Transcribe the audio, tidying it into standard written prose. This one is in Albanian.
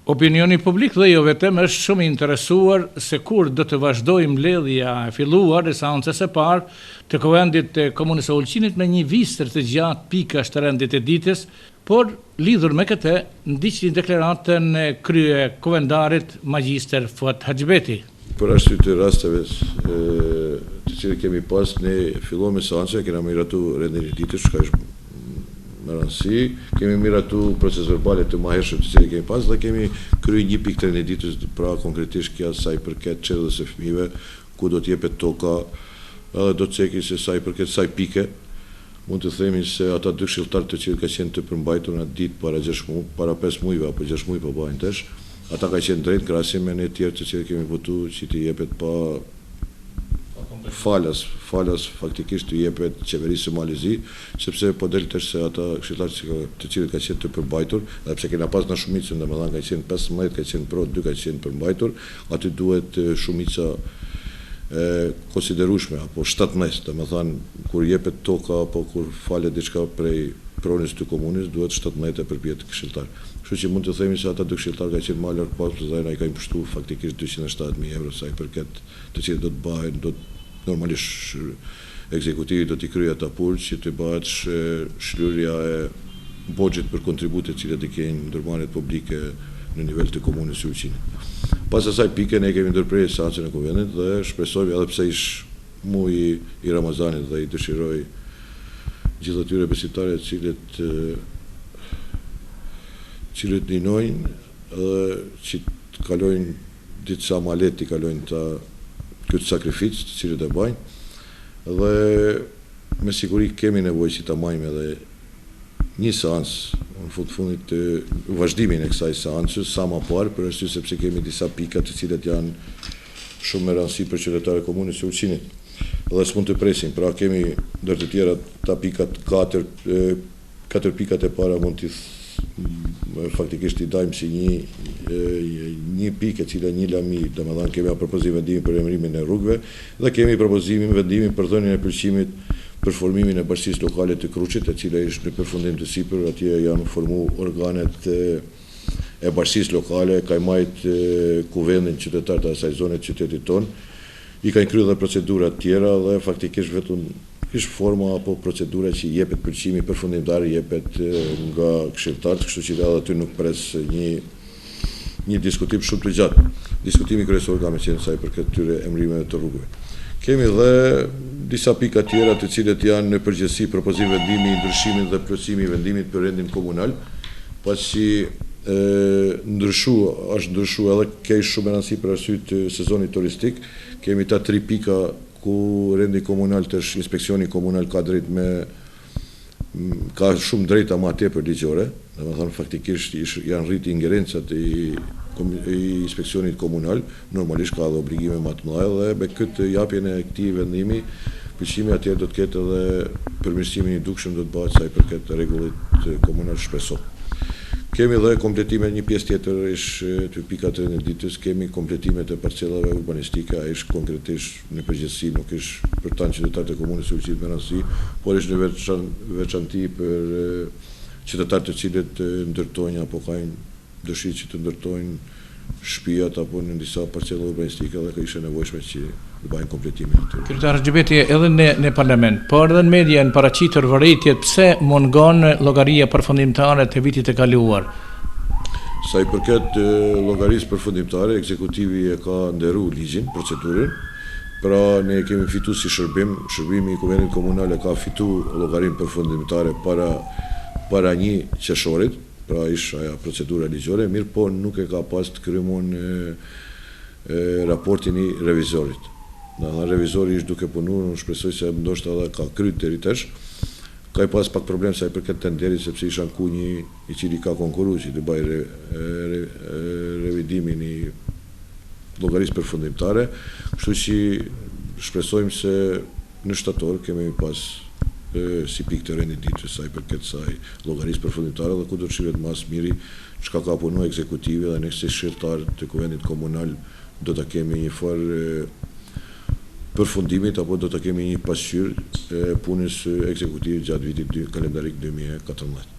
Opinioni publik dhe jo vetëm është shumë i interesuar se kur do të vazhdojmë mbledhja e filluar e seancës së parë të Kuvendit të Komunës së Ulqinit me një vistër të gjatë pikash të rendit të ditës, por lidhur me këtë ndiqni deklaratën e krye kuvendarit Magjistër Fuat Haxhibeti. Për arsye të rasteve të cilët kemi pas, ne fillojmë seancën, kemi miratu rendin e ditës, ka është me rëndësi, kemi miratu proces verbale të mahershëm të cilët kemi pas dhe kemi kryer një pikë të rendit ditës, pra konkretisht kjo sa i përket çerdhës së fëmijëve, ku do të jepet toka, edhe do të ceki se sa i përket saj pike, mund të themi se ata dy këshilltarë të cilët ka qenë të përmbajtur në ditë para 5 muajve apo 6 muaj po bëhen tash, ata ka qenë drejt krahasim me ne të tjerë të cilët kemi votuar që të jepet pa falas faktikisht të jepet qeverisë Malizi, sepse po del tash se ata këshilltarë të cilët ka qenë të përmbajtur, edhe pse kena pas në shumicën, domethënë ka qenë 15, ka qenë pro, 2 ka qenë përmbajtur, aty duhet shumica konsiderueshme apo 17, domethënë kur jepet toka apo kur falet diçka prej pronës të komunës, duhet 17 përpjet këshilltar. Kështu që mund të themi se ata dy këshilltarë ka qenë më lart pas dhe ai ka impushtuar faktikisht 270.000 euro sa i përket të cilët do të bëhen, normalisht ekzekutivi do t'i kryej ata pulë që të bëhet shlyerja e borxhit për kontributet të cilat i kemi ndërmarrjet publike në nivel të komunës së Ulqinit. Pas asaj pike ne kemi ndërprerë seancën e Kuvendit dhe shpresojmë, edhe pse ish muaji i Ramazanit dhe i dëshiroj gjithë atyre besimtarëve cilët ninojnë dhe që të kalojnë ditë sa ma lehtë të kalojnë këtë sakrificë të cilët e bajnë dhe me siguri kemi nevojë që ta marrim edhe një seancë në fundit të vazhdimin e kësaj seancës sa më parë, për arsye sepse kemi disa pika të cilat janë shumë me rëndësi për qytetarët e komunës së Ulqinit dhe s'mund të presim, pra kemi ndër të tjera ta pikat 4 pikat e para mund të faktikisht i dajmë si një pikë e cila një lami, domethënë kemi propozim vendimin për emërimin e rrugëve dhe kemi propozimin vendimin për dhënien e pëlqimit për formimin e bashkisë lokale të Kruçit, e cila është në përfundim të sipër, atje janë formuar organet e bashkisë lokale, kajmajt kuvendin qytetar të asaj zone të qytetit tonë, i kanë kryer dhe procedura të tjera dhe faktikisht vetëm është forma apo procedura që jepet pëlqimi përfundimtar jepet nga këshilltarët, kështu që edhe aty nuk pres një diskutim shumë të gjatë. Diskutimi kryesor ka qenë sa i përket këtyre emërimeve të rrugëve. Kemi dhe disa pika tjera të cilët janë në përgjithësi propozim vendimi, ndryshimin dhe plotësimi i vendimit për rendin komunal, pasi është ndryshuar edhe ka shumë rëndësi për arsye të sezonit turistik. Kemi ta 3 pika ku rendi komunal tash inspeksioni komunal ka shumë drejta më tepër ligjore, domethënë faktikisht janë rriti ingerencat i inspeksionit komunal, normalisht ka dhe obligime më të mëdha dhe me këtë japjen e këtij vendimi, pëlqimi atje do të ketë edhe përmirësimin i dukshëm do të bëhet sa i përket rregullit komunal shpresoj. Kemi dhe kompletime, një pjesë tjetër është të pikat e ditës, kemi kompletimet e parcelave urbanistike, është konkretisht në përgjithësi, nuk është për tanë qytetarët e komunës së Ulqinit me rëndësi, por është në veçanti për qytetarët të cilët ndërtojnë apo kanë dëshirë që të ndërtojnë shtëpiat apo në disa parcella urbanistike dhe ka ishte nevojshme që të bëjnë kompletimin aty. Kryetar Haxhibeti, edhe në parlament, por edhe në media në paraqitur vërejtjet pse mungon llogaria përfundimtare të vitit të kaluar. Sa i përket llogarisë përfundimtare, ekzekutivi e ka nderuar ligjin, procedurën. Pra ne kemi fituar si shërbimi i Kuvendit Komunal e ka fituar llogarinë përfundimtare para një qershorit. Pra ishte ajo procedura ligjore, mirë po nuk e ka pas të krymon raportin i revizorit. Revizori ishte duke punuar, unë shpresoj se ndoshta edhe ka kryer deri tash. Ka pas pak problem sa i përket tenderit sepse isha anku një i cili ka konkurruar që të bëjë revidimin i llogarisë përfundimtare, kështu që shpresojmë se në shtator kemi pas si pikë të rendit ditës sa i përket saj llogarisë përfundimtare dhe ku do të shihet më së miri çka ka punuar ekzekutivi dhe ne si këshilltar të Kuvendit Komunal do ta kemi një farë përfundimit apo do ta kemi një pasqyrë punës ekzekutive gjatë vitit kalendarik 2014.